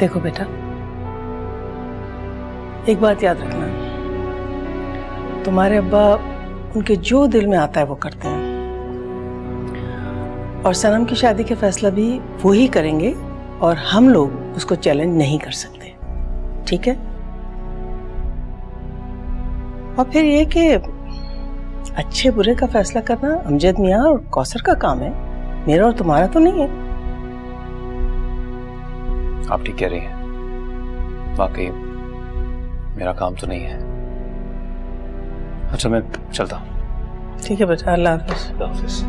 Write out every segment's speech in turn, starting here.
देखो बेटा, एक बात याद रखना, तुम्हारे अब्बा उनके जो दिल में आता है वो करते हैं, और सनम की शादी का फैसला भी वो ही करेंगे और हम लोग उसको चैलेंज नहीं कर सकते, ठीक है? और फिर ये कि अच्छे बुरे का फैसला करना अमजद मियाँ और कौसर का काम है, मेरा और तुम्हारा तो नहीं है। आप ठीक कह रही हैं, वाकई मेरा काम तो नहीं है। अच्छा मैं चलता हूँ। ठीक है बेटा, अल्लाह हाफिज। अल्लाह हाफिज।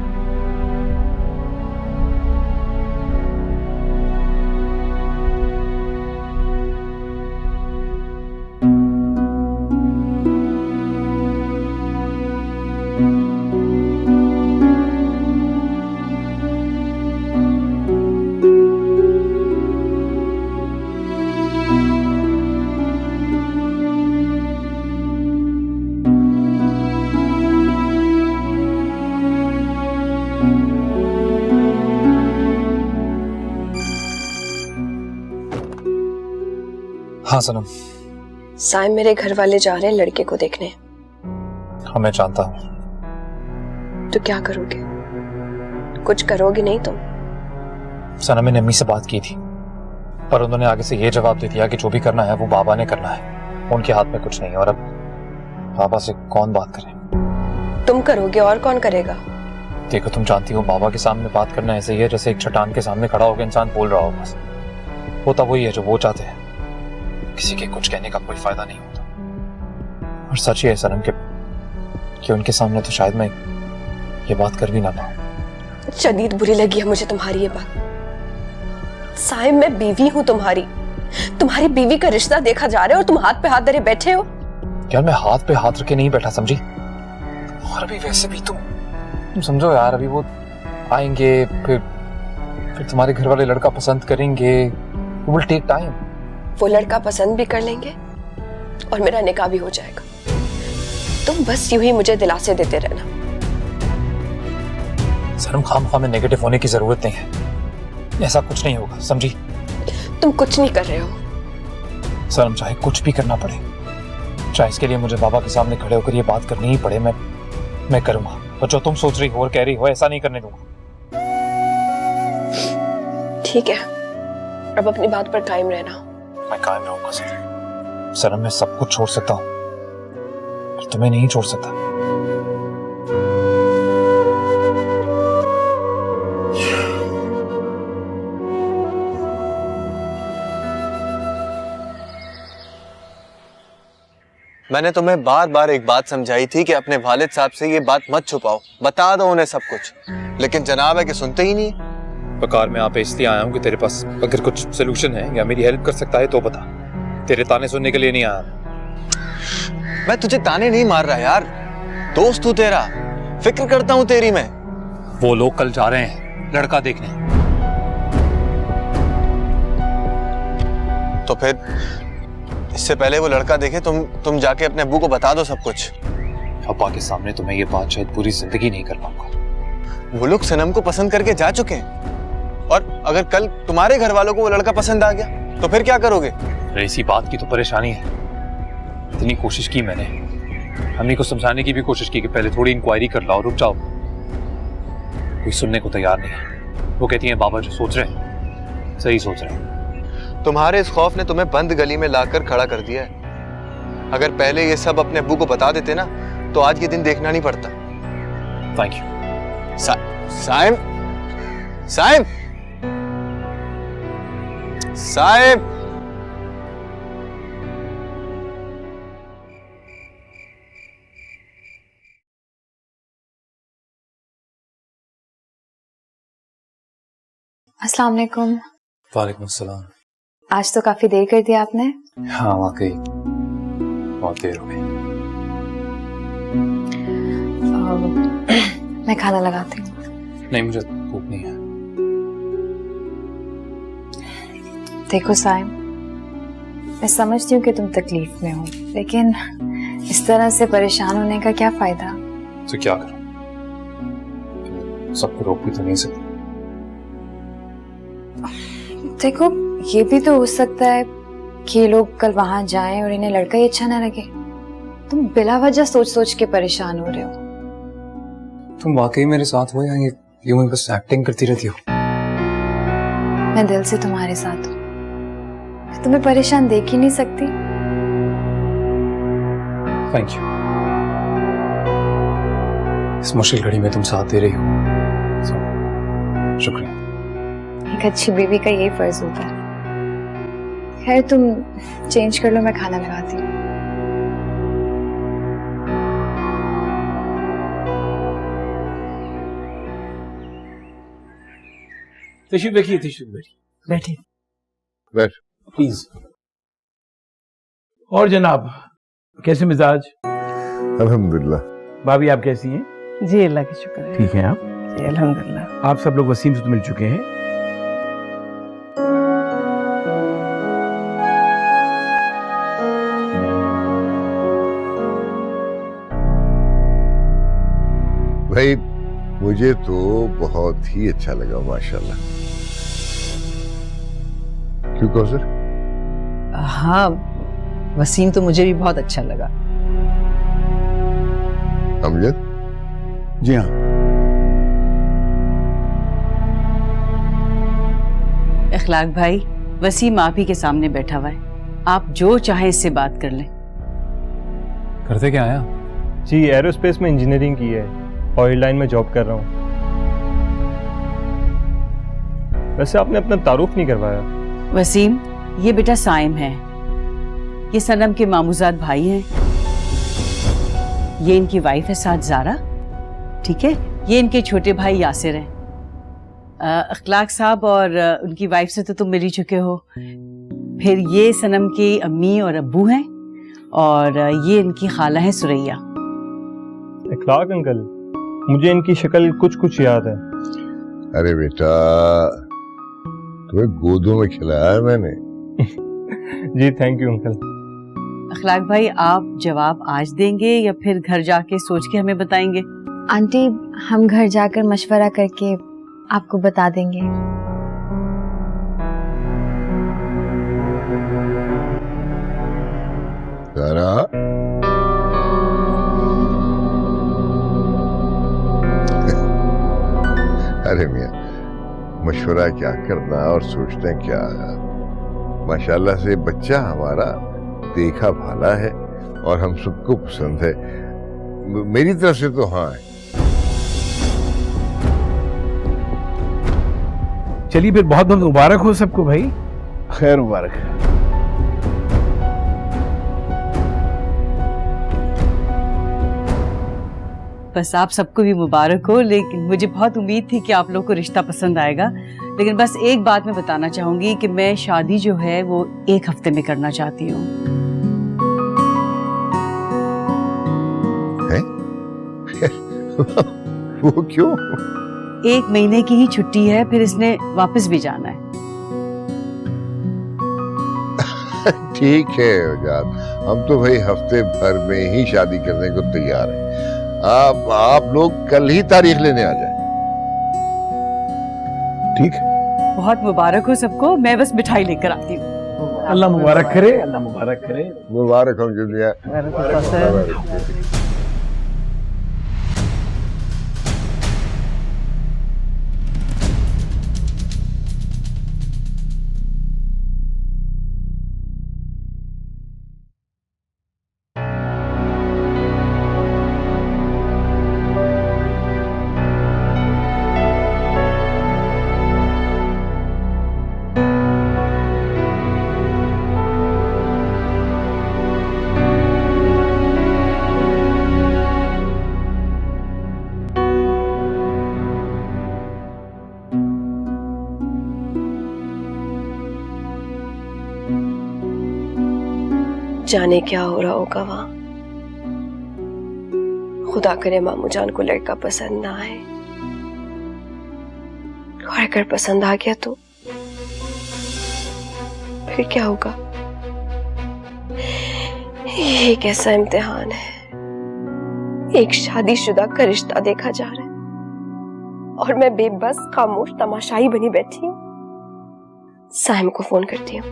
हाँ सनम। साइम, मेरे घर वाले जा रहे हैं लड़के को देखने। हाँ मैं जानता हूँ। तो क्या करोगे? कुछ करोगे नहीं तुम? सनम, मैंने अम्मी से बात की थी, पर उन्होंने आगे से ये जवाब दे दिया कि जो भी करना है वो बाबा ने करना है, उनके हाथ में कुछ नहीं। और अब बाबा से कौन बात करे? तुम करोगे और कौन करेगा? देखो तुम जानती हो, बाबा के सामने बात करना ऐसे ही है जैसे एक चट्टान के सामने खड़ा होकर इंसान बोल रहा हो। बस होता वही है जो वो चाहते हैं, किसी के कुछ कहने का कोई फायदा नहीं होता। और सच ही है सनम कि उनके सामने तो शायद मैं ये बात कर भी ना पाऊं। शदीद बुरी लगी है मुझे तुम्हारी ये बात। साइम, मैं बीवी हूं तुम्हारी बीवी का रिश्ता देखा जा रहा है और तुम हाथ पे हाथ धरे बैठे हो। यार मैं हाथ पे हाथ रखे नहीं बैठा, समझी? और अभी वैसे भी तुम समझो यार, अभी वो आएंगे, फिर तुम्हारे घर वाले लड़का पसंद करेंगे, वो विल टेक टाइम। वो लड़का पसंद भी कर लेंगे और मेरा निकाह भी हो जाएगा। तुम बस यूं ही मुझे दिलासे देते रहना। सनम, खामखा में नेगेटिव होने की जरूरत नहीं है, ऐसा कुछ नहीं होगा, समझी? तुम कुछ नहीं कर रहे हो। सनम, चाहे कुछ भी करना पड़े, चाहे इसके लिए मुझे बाबा के सामने खड़े होकर ये बात करनी ही पड़े, मैं करूंगा। और जो तुम सोच रही हो और कह रही हो, ऐसा नहीं करने दूंगा। ठीक है, अब अपनी बात पर कायम रहना। मैं कायम रहूंगा सनम, मैं सब कुछ छोड़ सकता हूँ, पर तुम्हें नहीं छोड़ सकता। मैंने तुम्हें बार बार एक बात समझाई थी कि अपने वालिद साहब से ये बात मत छुपाओ, बता दो उन्हें सब कुछ, लेकिन जनाब है कि सुनते ही नहीं। बकार मैं यहाँ पे इसलिए आया हूँ कि तेरे पास अगर कुछ सोल्यूशन है या मेरी हेल्प कर सकता है तो बता। तेरे ताने सुनने के लिए नहीं आया। मैं तुझे ताने नहीं मार रहा यार, दोस्त हूँ तेरा, फिक्र करता हूँ तेरी मैं। वो लोग कल जा रहे हैं लड़का देखने। तो फिर इससे पहले वो लड़का देखे तुम जाके अपने अब्बू को बता दो सब कुछ। अब्बा के सामने तो मैं ये बात शायद पूरी जिंदगी नहीं कर पाऊंगा। वो लोग सनम को पसंद करके जा चुके हैं, और अगर कल तुम्हारे घर वालों को वो लड़का पसंद आ गया तो फिर क्या करोगे? इसी बात की तो परेशानी है। इतनी कोशिश की मैंने, अम्मी को समझाने की भी कोशिश की कि पहले थोड़ी इंक्वायरी कर लो, रुक जाओ। कोई सुनने को तैयार नहीं है। वो कहती है बाबा जो सोच रहे हैं सही सोच रहे हैं। तुम्हारे इस खौफ ने तुम्हें बंद गली में लाकर खड़ा कर दिया है। अगर पहले ये सब अपने अब्बू को बता देते ना तो आज ये दिन देखना नहीं पड़ता। Thank you. साइम, साइम, साइम। अस्सलाम वालेकुम। वालेकुम अस्सलाम। आज तो काफी देर कर दिया आपने। हाँ वाकई बहुत देर हो गई। मैं खाना लगाती हूँ। नहीं मुझे भूख नहीं है। देखो साइम, मैं समझती हूँ कि तुम तकलीफ में हो, लेकिन इस तरह से परेशान होने का क्या फायदा? तो क्या करूं? सबको रोक भी तो नहीं सकते। देखो ये भी तो हो सकता है कि ये लोग कल वहां जाएं और इन्हें लड़का ही अच्छा ना लगे। तुम बिला वजह सोच सोच के परेशान हो रहे हो। तुम वाकई मेरे साथ हो या ये यूं ही बस एक्टिंग करती रहती हो? मैं दिल से तुम्हारे साथ हूँ, मैं तुम्हें परेशान देख ही नहीं सकती। Thank you. इस मुश्किल घड़ी में तुम साथ दे रही हो, शुक्रिया। एक अच्छी बीवी का यही फर्ज होता है। खैर तुम चेंज कर लो, मैं खाना लगाती हूँ। तशरीफ रखिए, तशरीफ बैठिए, बैठे। प्लीज। और जनाब, कैसे मिजाज? अल्हम्दुलिल्लाह। भाभी आप कैसी हैं? जी अल्लाह का शुक्र है। ठीक हैं आप? जी अल्हम्दुलिल्लाह। आप सब लोग वसीम से तो मिल चुके हैं? भाई मुझे तो बहुत ही अच्छा लगा माशाल्लाह। क्यों कौसर? हाँ वसीम तो मुझे भी बहुत अच्छा लगा। अमजद? जी हाँ। इखलाक भाई, वसीम आप ही के सामने बैठा हुआ है, आप जो चाहे इससे बात कर लें। करते क्या आया? जी एरोस्पेस में इंजीनियरिंग की है, ऑयल लाइन में जॉब कर रहा हूँ। वैसे आपने अपना तारुफ नहीं करवाया। वसीम, ये बेटा साइम है, ये सनम के मामूजाद भाई हैं, ये इनकी वाइफ है साथ ज़ारा, ठीक है? ये इनके छोटे भाई यासिर हैं। अखलाक साहब और उनकी वाइफ से तो तुम मिल ही चुके हो। फिर ये सनम की अम्मी और अब्बू हैं, और ये इनकी खाला है सुरैया। इखलाक अंकल, मुझे इनकी शक्ल कुछ कुछ याद है। अरे बेटा, तुम्हें गोदों में खिलाया है मैंने। जी थैंक यू अंकल। अखलाक भाई, आप जवाब आज देंगे या फिर घर जाके सोच के हमें बताएंगे? आंटी, हम घर जाकर मशवरा करके आपको बता देंगे। ज़ारा, अरे मियां, मशवरा क्या करना और सोचते क्या। माशाल्लाह से बच्चा हमारा देखा भाला है और हम सबको पसंद है। मेरी तरफ से तो हाँ है। चलिए फिर, बहुत बहुत मुबारक हो सबको भाई। खैर मुबारक। बस आप सबको भी मुबारक हो, लेकिन मुझे बहुत उम्मीद थी कि आप लोग को रिश्ता पसंद आएगा। लेकिन बस एक बात मैं बताना चाहूंगी कि मैं शादी जो है वो 1 हफ्ते में करना चाहती हूँ। वो क्यों? 1 महीने की ही छुट्टी है, फिर इसने वापस भी जाना है। ठीक है उजाद, हम तो भाई हफ्ते भर में ही शादी करने को तैयार हैं। आप लोग कल ही तारीख लेने आ जाएं। ठीक। बहुत मुबारक हो सबको, मैं बस मिठाई लेकर आती हूँ। अल्लाह मुबारक करे, अल्लाह मुबारक करे। मुबारक हो जुलिया। जाने क्या हो रहा होगा वहां। खुदा करे मामू जान को लड़का पसंद ना आए, और अगर पसंद आ गया तो फिर क्या होगा। ये एक ऐसा इम्तिहान है, एक शादीशुदा का रिश्ता देखा जा रहा है और मैं बेबस खामोश तमाशाई बनी बैठी हूं। साइम को फोन करती हूँ।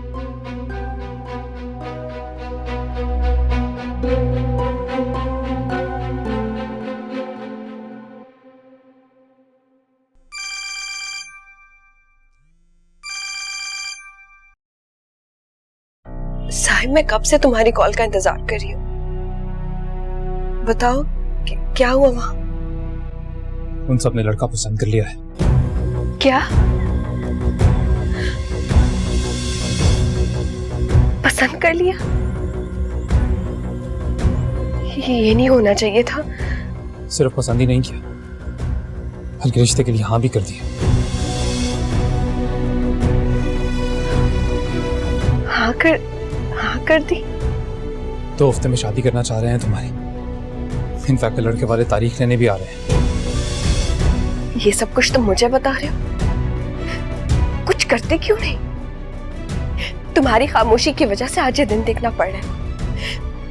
साइम, मैं कब से तुम्हारी कॉल का इंतजार कर रही हूँ। बताओ क्या हुआ वहां? उन सब ने लड़का पसंद कर लिया है। क्या? पसंद कर लिया? ये नहीं होना चाहिए था। सिर्फ पसंद ही नहीं किया, बल्कि रिश्ते के लिए हाँ भी कर दिया। हाँ कर दी? 2 हफ्ते में शादी करना चाह रहे हैं तुम्हारी। इनफैक्ट लड़के वाले तारीख लेने भी आ रहे हैं। ये सब कुछ तुम मुझे बता रहे हो? कुछ करते क्यों नहीं? तुम्हारी खामोशी की वजह से आज ये दिन देखना पड़ रहा है।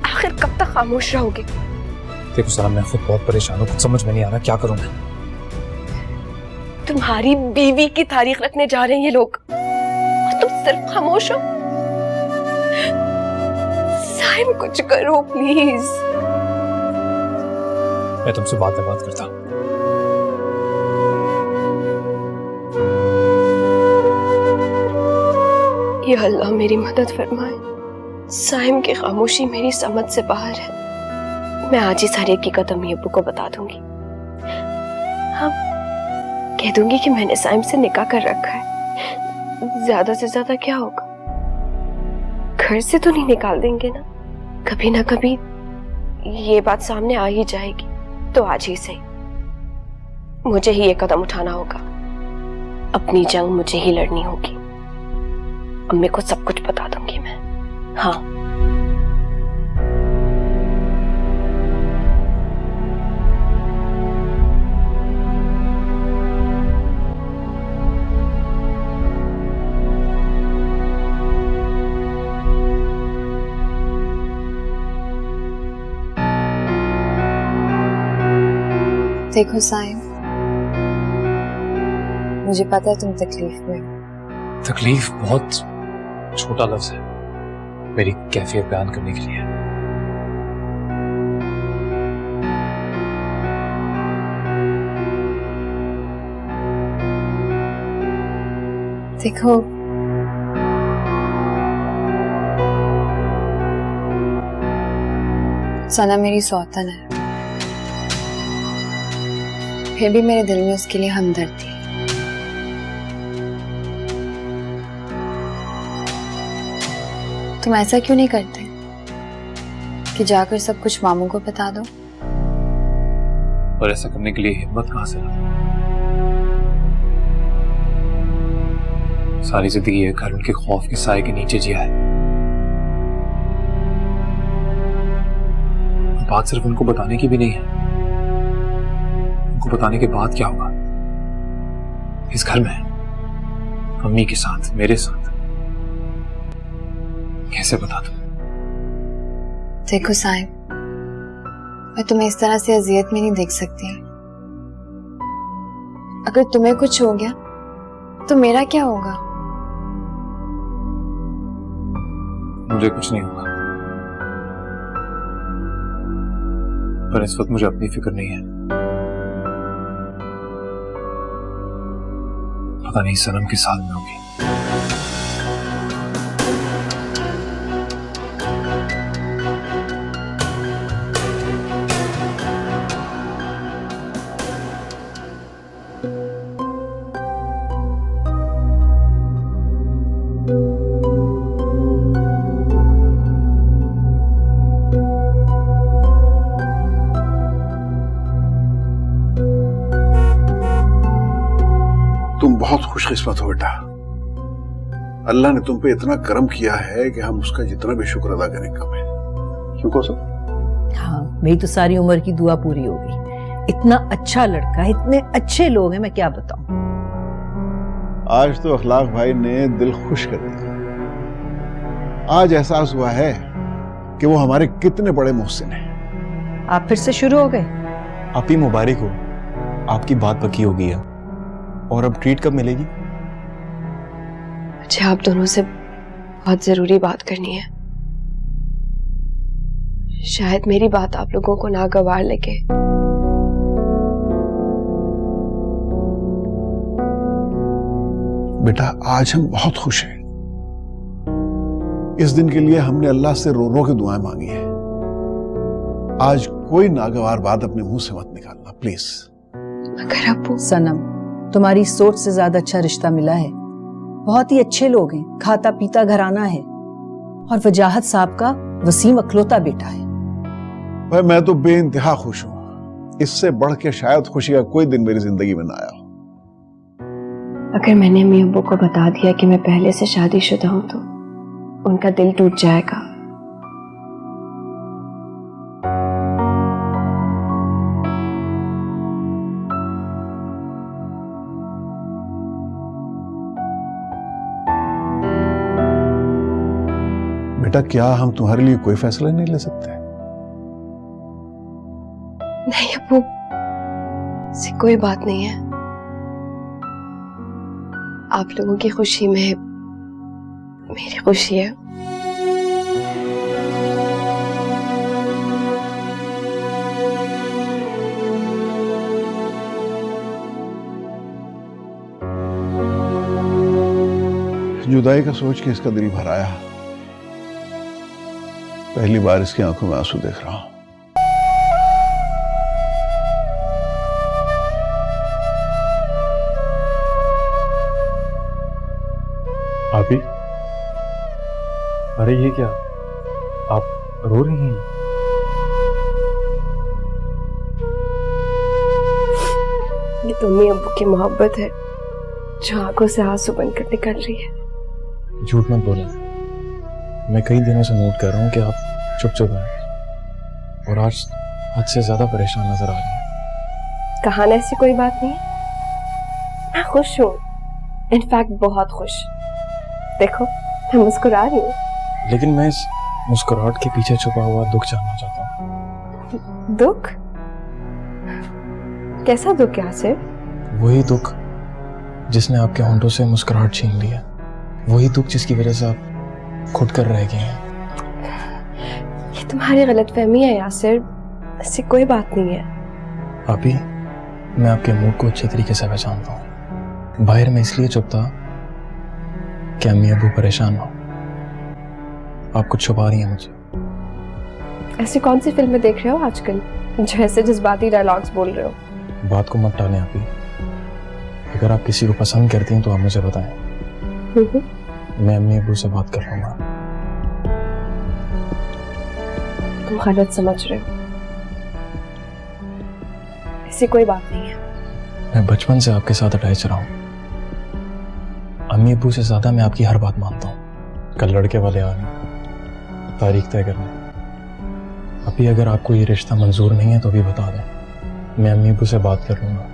आखिर कब तक खामोश रहोगे? देखो साहब, मैं खुद बहुत परेशान हूँ, कुछ समझ में नहीं आ रहा क्या करूँ मैं। तुम्हारी बीवी की तारीख रखने जा रहे हैं ये लोग और तुम सिर्फ खामोश हो। साइम, कुछ करो प्लीज। मैं तुमसे बाद में बात करता हूँ। या अल्लाह मेरी मदद फरमाए। साइम की खामोशी मेरी समझ से बाहर है। मैं आज ही सारी हकीकत अम्मी अब्बू को बता दूंगी। हाँ, कह दूंगी कि मैंने साइम से निकाह कर रखा है। ज्यादा से ज्यादा क्या होगा? घर से तो नहीं निकाल देंगे ना? कभी ना कभी ये बात सामने आ ही जाएगी, तो आज ही सही मुझे ही ये कदम उठाना होगा। अपनी जंग मुझे ही लड़नी होगी। अम्मी को सब कुछ बता दूंगी मैं। हाँ, देखो साइम, मुझे पता है तुम तकलीफ में हो। तकलीफ बहुत छोटा लफ्ज है मेरी कैफियत बयान करने के लिए। देखो, सना मेरी सौतन है, फिर भी मेरे दिल में उसके लिए हमदर्दी है। तुम ऐसा क्यों नहीं करते कि जाकर सब कुछ मामू को बता दो? और ऐसा करने के लिए हिम्मत कहां से ला? सारी जिंदगी ये घर उनके खौफ के साए के नीचे जिया है। बात सिर्फ उनको बताने की भी नहीं है। उनको बताने के बाद क्या होगा इस घर में, अम्मी के साथ, मेरे साथ, कैसे बता दूं? देखो साहिब, मैं तुम्हें इस तरह से अजियत में नहीं देख सकती। अगर तुम्हें कुछ हो गया तो मेरा क्या होगा? मुझे कुछ नहीं होगा, पर इस वक्त मुझे अपनी फिक्र नहीं है। पता नहीं सनम किस हाल में होगी। तुम बहुत खुशकिस्मत हो बेटा। अल्लाह ने तुम पे इतना करम किया है कि हम उसका जितना भी शुक्र अदा करें कम है। क्यों कौसर? हाँ, मेरी तो सारी उम्र की दुआ पूरी हो गई। इतना अच्छा लड़का, इतने अच्छे लोग हैं, मैं क्या बताऊं। आज तो अखलाक भाई ने दिल खुश कर दिया। आज एहसास हुआ है कि वो हमारे कितने बड़े मोहसिन हैं। आप फिर से शुरू हो गए? आप ही मुबारक हो, आपकी बात पक्की हो गई है। और अब ट्रीट कब मिलेगी? मुझे आप दोनों से बहुत जरूरी बात करनी है। शायद मेरी बात आप लोगों को नागवार लगे। बेटा आज हम बहुत खुश हैं। इस दिन के लिए हमने अल्लाह से रो रो के दुआएं मांगी हैं। आज कोई नागवार बात अपने मुंह से मत निकालना प्लीज। मगर अब्बू। सनम, तुम्हारी सोच से ज्यादा अच्छा रिश्ता मिला है। बहुत ही अच्छे लोग हैं, खाता पीता घराना है और वजाहत साहब का वसीम अखलौता बेटा है। भाई मैं तो बेइंतहा खुश हूं। इससे बढ़ के शायद खुशी का कोई दिन मेरी जिंदगी में ना आया हो। अगर मैंने अम्मी अब्बू को बता दिया कि मैं पहले से शादीशुदा हूं तो उनका दिल टूट जाएगा। बेटा क्या हम तुम्हारे लिए कोई फैसला नहीं ले सकते? नहीं अब्बू, ऐसी कोई बात नहीं है। आप लोगों की खुशी में मेरी खुशी है। जुदाई का सोच के इसका दिल भर आया। पहली बार इसकी आंखों में आंसू देख रहा हूं। आपी, अरे ये क्या, आप रो रही हैं? ये तो अम्मी अब्बू की मोहब्बत है जो आंखों से आंसू बनकर निकल रही है। झूठ मत बोलें। मैं कई दिनों से नोट कर रहा हूँ कि आप चुप चुप हैं और आज हद से ज्यादा परेशान नजर आ रही हैं। कहा ना ऐसी कोई बात नहीं है। मैं खुश हूँ, इनफैक्ट बहुत खुश। देखो मैं मुस्कुरा रही हूँ। लेकिन मैं इस मुस्कुराहट के पीछे छुपा हुआ दुख जानना चाहता हूँ। दुख? कैसा दुख यासिर? वही दुख जिसने आपके होंठों से मुस्कुराहट छीन ली है। वही दुख जिसकी वजह से आप खुद कर रह गए हैं। ये तुम्हारी गलतफहमी है यासिर, ऐसी कोई बात नहीं है। अभी मैं आपके मूड को अच्छे तरीके से पहचानता हूँ। बाहर में इसलिए चुप था कि अम्मी अबू परेशान हो। आप कुछ छुपा रही हैं मुझे। ऐसी कौन सी फिल्में देख रहे हो आजकल जो ऐसे जज्बाती डायलॉग्स बोल रहे हो? बात को मत टालें अभी। अगर आप किसी को पसंद करती हैं तो आप मुझे बताएं। मैं अम्मी अबू से बात कर लूंगा। तुम गलत समझ रहे हो, ऐसी कोई बात नहीं है। मैं बचपन से आपके साथ अटैच रहा हूं। अम्मी अबू से ज्यादा मैं आपकी हर बात मानता हूँ। कल लड़के वाले आ गए तारीख तय करने। अभी अगर आपको ये रिश्ता मंजूर नहीं है तो भी बता दें। मैं अम्मी अबू से बात कर लूंगा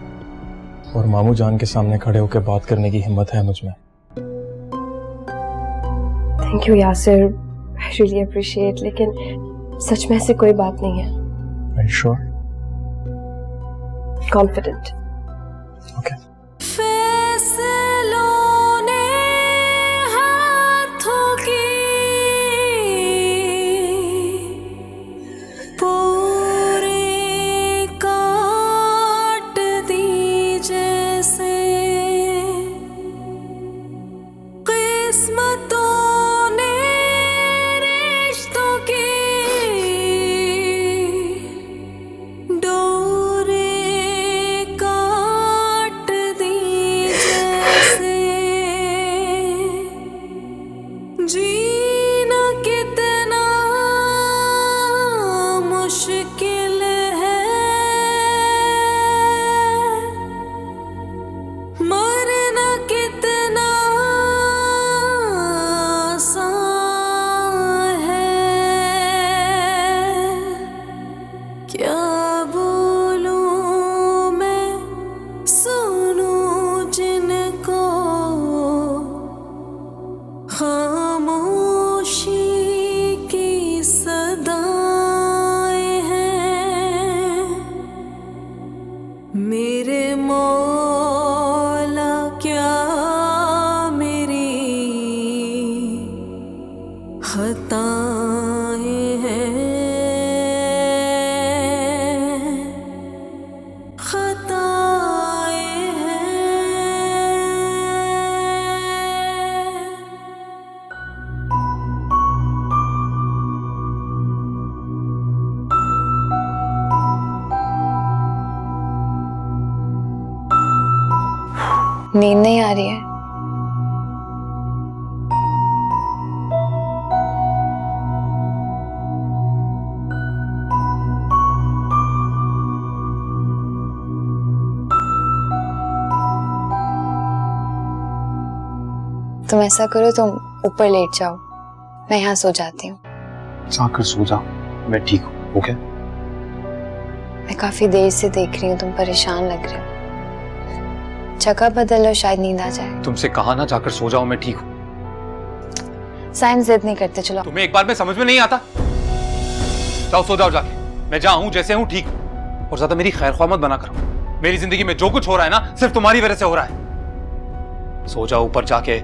और मामू जान के सामने खड़े होकर बात करने की हिम्मत है मुझ में। Thank you Yasir, I really appreciate, लेकिन सच में ऐसी कोई बात नहीं है। Are you sure? Confident. Okay. डोरे का नींद नहीं आ रही है? तुम ऐसा करो, तुम ऊपर लेट जाओ, मैं यहाँ सो जाती हूँ। जाकर सो जा, मैं ठीक हूँ। ओके? मैं काफी देर से देख रही हूँ, तुम परेशान लग रहे हो। जगह बदल लो, शायद नींद आ जाए। तुमसे कहा ना जाकर सो जाओ, मैं ठीक हूँ। साइम जिद नहीं करते, चलो। तुम्हें एक बार में समझ में नहीं आता? जाओ सो जाओ जाके। मैं जहाँ हूँ जैसे हूँ ठीक हूँ। और ज्यादा मेरी खैर ख्वाह मत बना करो। मेरी जिंदगी में जो कुछ हो रहा है ना, सिर्फ तुम्हारी वजह से हो रहा है। सो जाओ ऊपर जाके।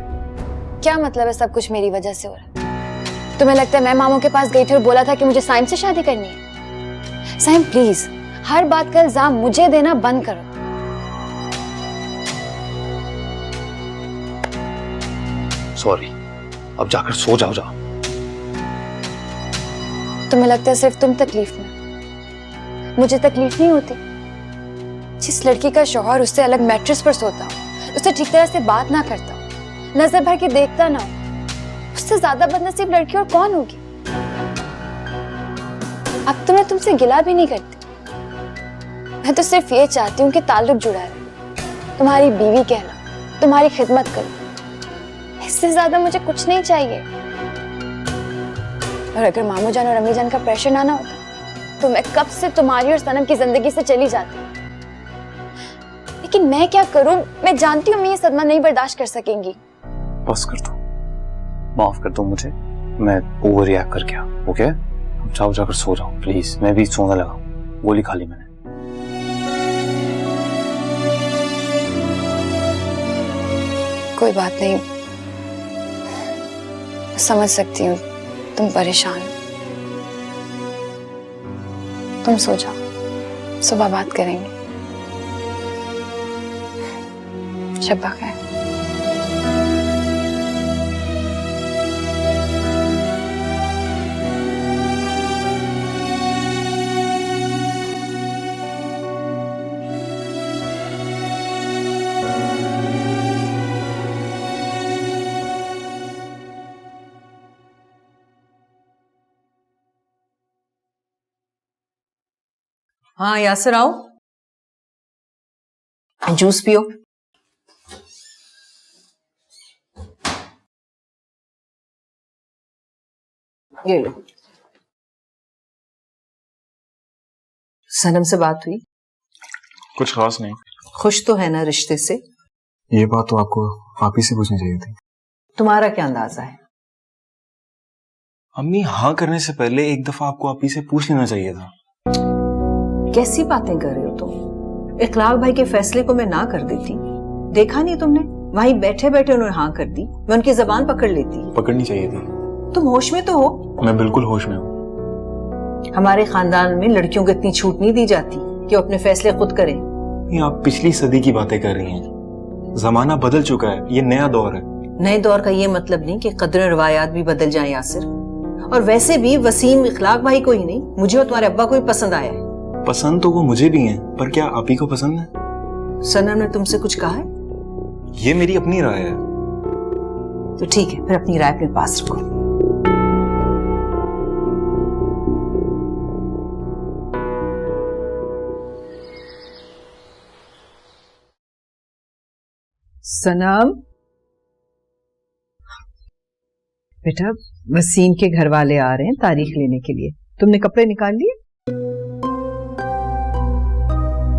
क्या मतलब है सब कुछ मेरी वजह से हो रहा है? तुम्हें लगता है मैं मामू के पास गई थी और बोला था कि मुझे साइम से शादी करनी है? साइम प्लीज, हर बात का इल्जाम मुझे देना बंद करो। सॉरी, अब जाकर सो जाओ। जाओ। तुम्हें लगता है सिर्फ तुम तकलीफ में, मुझे तकलीफ नहीं होती? जिस लड़की का शौहर उससे अलग मैट्रेस पर सोता हो, उससे ठीक तरह से बात ना करता हो, नजर भर के देखता ना हो, उससे ज्यादा बदनसीब लड़की और कौन होगी? अब तो मैं तुमसे गिला भी नहीं करती। मैं तो सिर्फ ये चाहती हूँ कि ताल्लुक जुड़ा रहे, तुम्हारी बीवी कहना, तुम्हारी खिदमत करूं। इससे ज्यादा मुझे कुछ नहीं चाहिए। और अगर मामू जान और अम्मी जान का प्रेशर ना होता तो मैं कब से तुम्हारी और सनम की जिंदगी से चली जाती। लेकिन मैं क्या करूं? मैं जानती हूँ मैं ये सदमा नहीं बर्दाश्त कर सकेंगी। बस कर दो, माफ कर दो मुझे, मैं ओवर रिएक्ट कर गया। ओके? अब जाओ, जाकर सो जाओ प्लीज। मैं भी सोने लगा, गोली खा ली मैंने। कोई बात नहीं, समझ सकती हूँ तुम परेशान हो। तुम सो जाओ, सुबह बात करेंगे। शब्बा खैर। हाँ यासर आओ, जूस पियो। ये लो। सनम से बात हुई? कुछ खास नहीं। खुश तो है ना रिश्ते से? ये बात तो आपको आप ही से पूछनी चाहिए थी। तुम्हारा क्या अंदाजा है? अम्मी, हाँ करने से पहले एक दफा आपको आप ही से पूछ लेना चाहिए था। कैसी बातें कर रहे हो तुम? इखलाक भाई के फैसले को मैं ना कर देती। देखा नहीं तुमने, वहीं बैठे बैठे उन्होंने हाँ कर दी, मैं उनकी जबान पकड़ लेती। पकड़नी चाहिए थी। तुम होश में तो हो? मैं बिल्कुल होश में हूँ। हमारे खानदान में लड़कियों को इतनी छूट नहीं दी जाती कि वो अपने फैसले खुद करें। ये आप पिछली सदी की बातें कर रही हैं। जमाना बदल चुका है, ये नया दौर है। नए दौर का ये मतलब नहीं कि कदर रवायात भी बदल जाए यासिर। और वैसे भी वसीम इखलाक भाई को ही नहीं, मुझे और तुम्हारे अब्बा को भी पसंद आया है। पसंद तो वो मुझे भी है, पर क्या आप ही को पसंद है? सनम ने तुमसे कुछ कहा है? ये मेरी अपनी राय है। तो ठीक है, फिर अपनी राय अपने पास रखो। सनम बेटा, वसीम के घर वाले आ रहे हैं तारीख लेने के लिए। तुमने कपड़े निकाल लिए?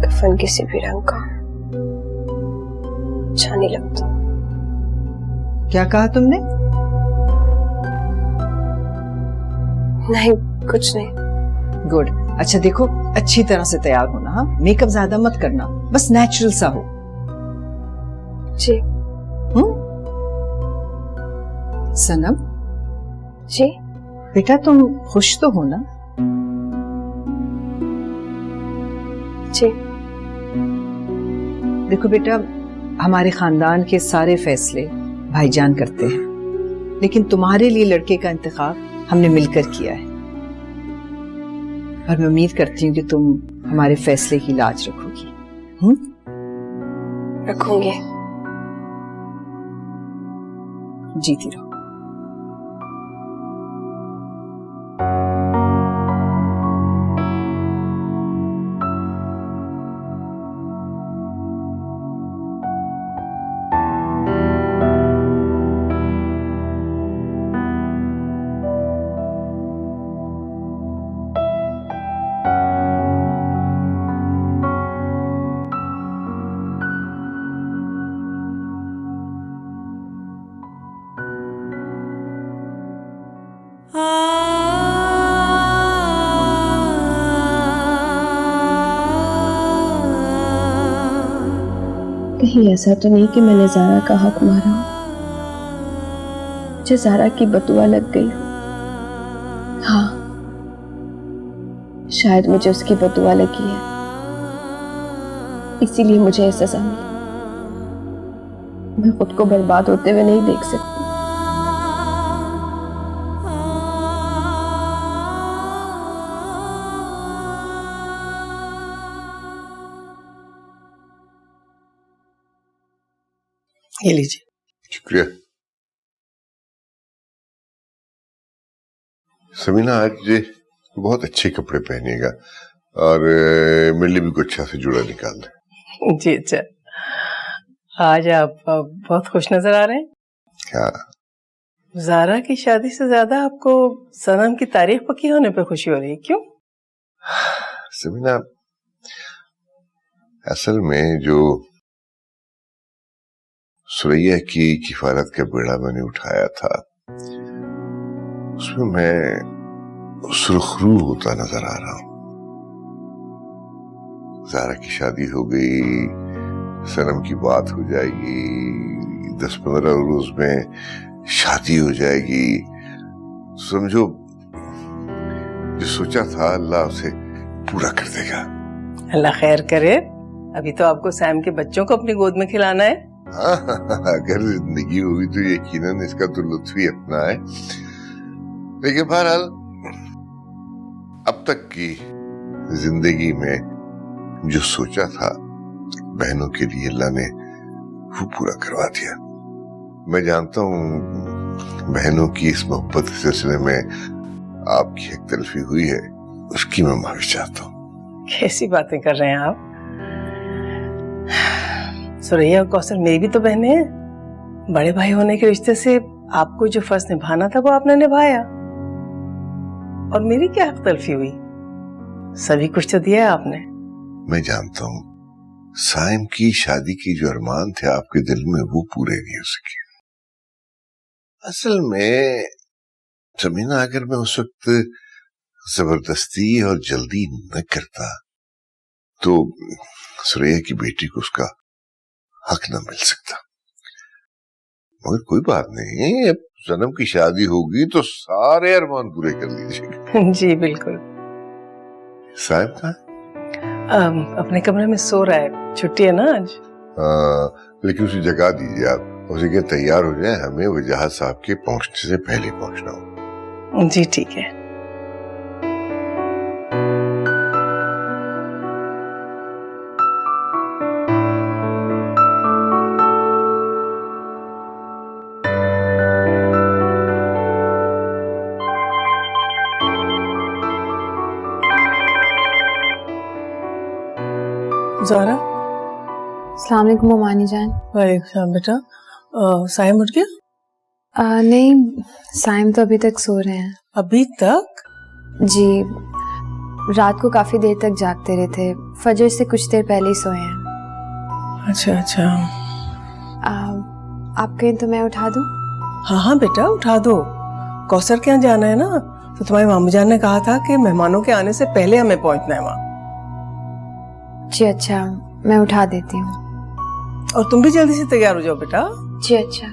कफन किसी भी रंग का अच्छा नहीं लगता। क्या कहा तुमने? नहीं, कुछ नहीं। गुड। अच्छा देखो, अच्छी तरह से तैयार होना। हाँ, मेकअप ज्यादा मत करना, बस नेचुरल सा हो। जी। सनम जी। बेटा, तुम खुश तो हो ना? जी। देखो बेटा, हमारे खानदान के सारे फैसले भाईजान करते हैं, लेकिन तुम्हारे लिए लड़के का इंतखाब हमने मिलकर किया है। और मैं उम्मीद करती हूँ कि तुम हमारे फैसले की लाज रखोगी। रखूंगी। जीती रहो। कहीं ऐसा तो नहीं कि मैंने ज़ारा का हक मारा हो, मुझे ज़ारा की बदुआ लग गई हो। हाँ, शायद मुझे उसकी बदुआ लगी है, इसीलिए मुझे ये सजा मिली। मैं खुद को बर्बाद होते हुए नहीं देख सकती। ये लीजिए। शुक्रिया। समीना, आज बहुत अच्छे कपड़े पहनिएगा और मेरे लिए भी कुछ अच्छा से जुड़ा निकाल दे। जी अच्छा। आज आप बहुत खुश नजर आ रहे हैं। क्या? ज़ारा की शादी से ज्यादा आपको सनम की तारीख पक्की होने पे खुशी हो रही है, क्यों? समीना, असल में जो सुरैया की किफारत का बेड़ा मैंने उठाया था, उसमें मैं सुरखरू होता नजर आ रहा हूं। ज़ारा की शादी हो गई, सनम की बात हो जाएगी, 10-15 रोज में शादी हो जाएगी। समझो जो सोचा था अल्लाह उसे पूरा कर देगा। अल्लाह खैर करे। अभी तो आपको सैम के बच्चों को अपनी गोद में खिलाना है। हाँ, अगर जिंदगी हुई तो यकीनन इसका तो लुत्फ ही अपना है। लेकिन बहरहाल अब तक की जिंदगी में जो सोचा था बहनों के लिए अल्लाह ने वो पूरा करवा दिया। मैं जानता हूँ बहनों की इस मोहब्बत के सिलसिले में आपकी एक तलफी हुई है, उसकी मैं माफी चाहता हूँ। कैसी बातें कर रहे हैं आप? सुरैया और कौसर मेरी भी तो बहनें हैं। बड़े भाई होने के रिश्ते से आपको जो फर्ज निभाना था वो आपने निभाया, और मेरी क्या हक तलफी हुई? सभी कुछ तो दिया है आपने। मैं जानता हूँ साइम की शादी की जो अरमान थे आपके दिल में वो पूरे नहीं हो सके। असल में समीना, अगर मैं उस वक्त जबरदस्ती और जल्दी न करता तो सुरैया की बेटी को उसका हक न मिल सकता। मगर कोई बात नहीं, अब सनम की शादी होगी तो सारे अरमान पूरे कर लीजिएगा। जी बिल्कुल। साहिब कहाँ? अपने कमरे में सो रहा है, छुट्टी है ना आज। लेकिन उसे जगा दीजिए आप, उसे क्या तैयार हो जाए, हमें वजाहत साहब के पहुंचने से पहले पहुंचना हो। जी ठीक है। ज़ारा। अस्सलाम वालेकुम ममानी जान। वालेकुम सलाम बेटा। साइम उठ गया? नहीं, साइम तो अभी तक सो रहे हैं। अभी तक? जी, रात को काफी देर तक जागते रहे थे, फजर से कुछ देर पहले ही सोए हैं। अच्छा अच्छा। आप कहें तो मैं उठा दूं? हाँ हाँ बेटा उठा दो। कौसर के यहाँ जाना है ना, तो तुम्हारे मामू जान ने कहा था कि मेहमानों के आने से पहले हमें पहुंचना है वहाँ। जी अच्छा, मैं उठा देती हूँ। और तुम भी जल्दी से तैयार हो जाओ बेटा। जी अच्छा।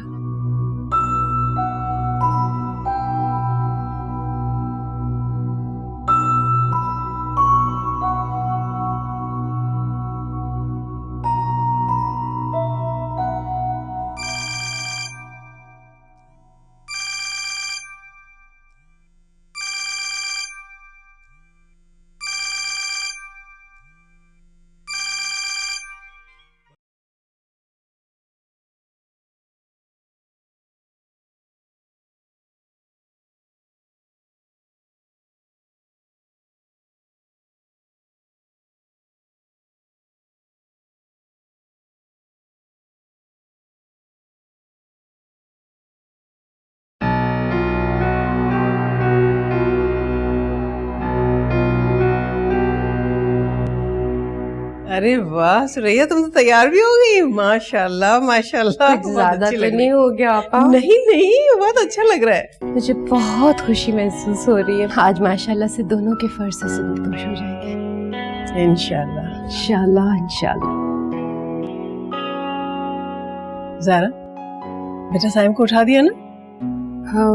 अरे वाह सुरैया, तुम तो तैयार भी हो गई। माशाल्लाह माशाल्लाह। कुछ ज्यादा तो नहीं हो गया आपा? नहीं नहीं, बहुत अच्छा लग रहा है। मुझे बहुत खुशी महसूस हो रही है। आज माशाल्लाह से दोनों के फर्ज से सबूत हो जाएंगे इंशाल्लाह इंशाल्लाह इंशाल्लाह। ज़ारा, बेटा साइम को उठा दिया ना? हाँ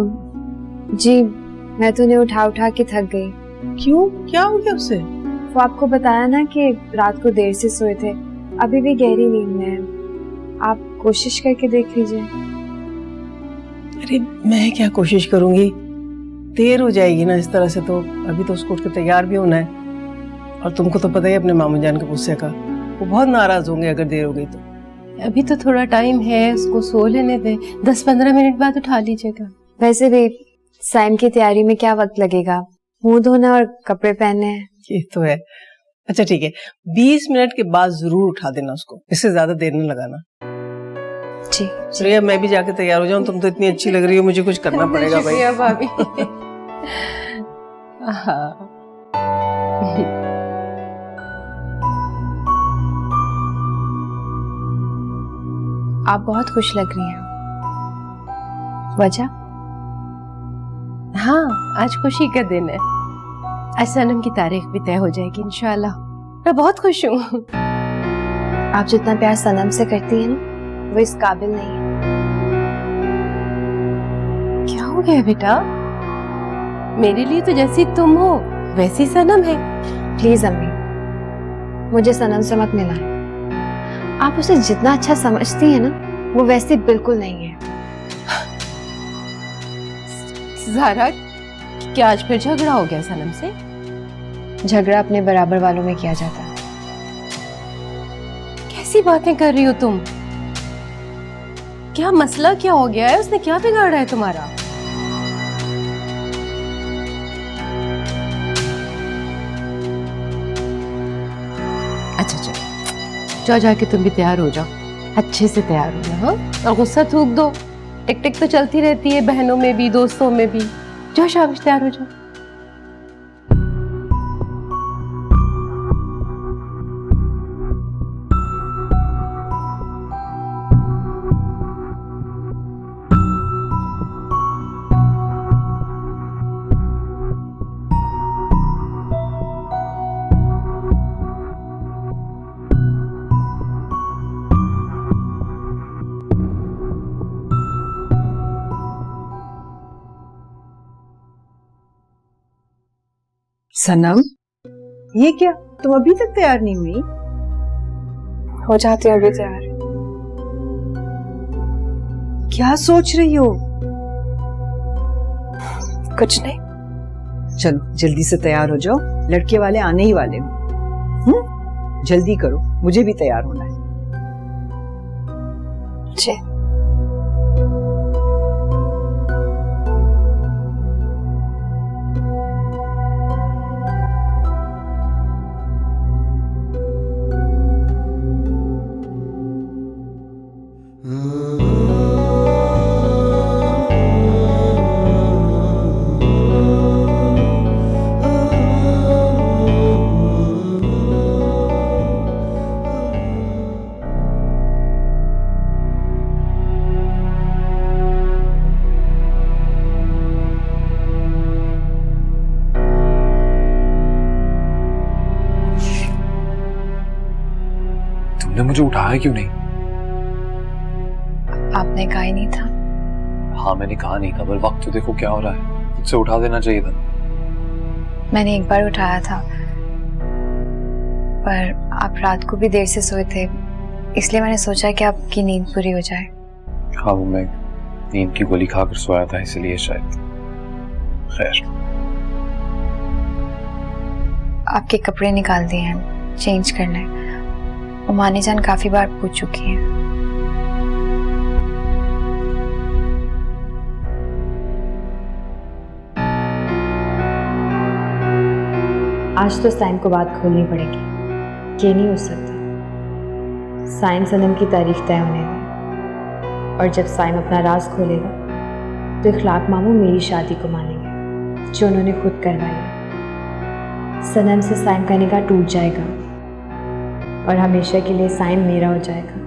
जी, मैं तो उन्हें उठा उठा के थक गई। क्यों, क्या हो गया उससे? वो आपको बताया ना कि रात को देर से सोए थे, अभी भी गहरी नींद में है। आप कोशिश करके देख लीजिए। अरे मैं क्या कोशिश करूंगी, देर हो जाएगी ना इस तरह से तो। अभी तो उसको उठ के तैयार भी होना है, और तुमको तो पता ही अपने मामू जान के गुस्से का, वो बहुत नाराज होंगे अगर देर हो गई तो। अभी तो थोड़ा टाइम है, उसको सो लेने दे, 10-15 मिनट बाद उठा लीजिएगा। वैसे भी साइम की तैयारी में क्या वक्त लगेगा, मुंह धोना और कपड़े पहनने हैं। ये तो है। अच्छा ठीक है, 20 मिनट के बाद जरूर उठा देना उसको, इससे ज्यादा देर न लगाना। जी श्रेया, मैं भी जाके तैयार हो जाऊं, तुम तो इतनी अच्छी लग रही हो, मुझे कुछ करना पड़ेगा भाई। शुक्रिया भाभी। हाँ। आप बहुत खुश लग रही हैं। वजह? हाँ, आज खुशी का दिन है। आज सनम की तारीख भी तय हो जाएगी इंशाल्लाह। मैं बहुत खुश हूँ। आप जितना प्यार सनम से करती हैं ना, वो इस काबिल नहीं है। क्या हो गया बेटा? मेरे लिए तो जैसी तुम हो वैसी सनम है। प्लीज अम्मी, मुझे सनम से मत मिलाएं। आप उसे जितना अच्छा समझती हैं ना, वो वैसी बिल्कुल नहीं है। ज़ारा, क्या आज फिर झगड़ा हो गया सनम से? झगड़ा अपने बराबर वालों में किया जाता है। कैसी बातें कर रही हो तुम? क्या मसला क्या हो गया है? उसने क्या बिगाड़ा है तुम्हारा? अच्छा चलो, जाओ जाके तुम भी तैयार हो जाओ, अच्छे से तैयार हो जाओ। हाँ, और गुस्सा थूक दो। टिक टिक तो चलती रहती है, बहनों में भी दोस्तों में भी। जाओ शाबाश, तैयार हो जाओ। सनम, ये क्या, तुम अभी तक तैयार नहीं हुई? हो जाती है अभी तैयार। क्या सोच रही हो? कुछ नहीं। चलो जल्दी से तैयार हो जाओ, लड़के वाले आने ही वाले हो। जल्दी करो, मुझे भी तैयार होना है। जी। तुमने मुझे उठाया क्यों नहीं? आपने कहा ही नहीं था। हाँ मैंने कहा नहीं था, पर वक्त तो देखो क्या हो रहा है, मुझसे उठा देना चाहिए था। मैंने एक बार उठाया था, पर आप रात को भी देर से सोए थे, इसलिए मैंने सोचा कि आपकी नींद पूरी हो जाए। हाँ वो मैं नींद की गोली खाकर सोया था, इसलिए शायद। खैर, आपके कपड़े निकाल दिए हैं, चेंज करना है। उमानी जान काफी बार पूछ चुकी है। आज तो साइम को बात खोलनी पड़ेगी। ये नहीं हो सकता। साइम सनम की तारीख तय होने में, और जब साइम अपना राज खोलेगा तो इखलाक मामू मेरी शादी को मानेंगे, जो उन्होंने खुद करवाई है। सनम से साइम का निकाह टूट जाएगा और हमेशा के लिए साइम मेरा हो जाएगा।